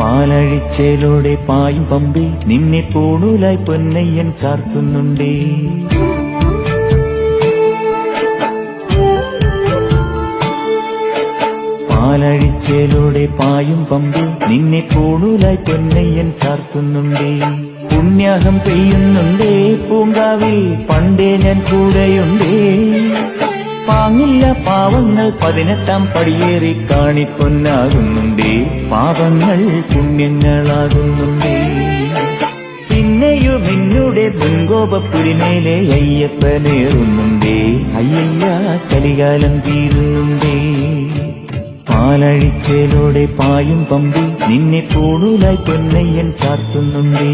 പാലഴിച്ചേലോടെ പായും പമ്പിൽ നിന്നെ പൂണൂലായി പൊന്നയ്യൻ ചാർത്തുന്നുണ്ടേ. പാലഴിച്ചേലോടെ പായും പമ്പിൽ നിന്നെ പൂണൂലായി പൊന്നയ്യൻ ചാർത്തുന്നുണ്ടേ. പുണ്യാഹം പെയ്യുന്നുണ്ടേ പൂങ്കാവിൽ പണ്ടേ ഞാൻ കൂടെയുണ്ടേ. പാങ്ങില്ല പാവങ്ങൾ 18-ാം പടിയേറി കാണിപ്പൊന്നാകുന്നുണ്ടേ. പാപങ്ങൾ പുണ്യങ്ങളാകുന്നുണ്ടേ. പിന്നെയും എന്നുടെ മുൻകോപപ്പുരിമേലെ അയ്യപ്പനേറുന്നുണ്ടേ. അയ്യയ്യ കലികാലം തീരുന്നുണ്ടേ. പാലഴിച്ചേലോടെ പായും പമ്പിൽ നിന്നെ പൂണൂലായി പൊന്നയ്യൻ ചാർത്തുന്നുണ്ടേ.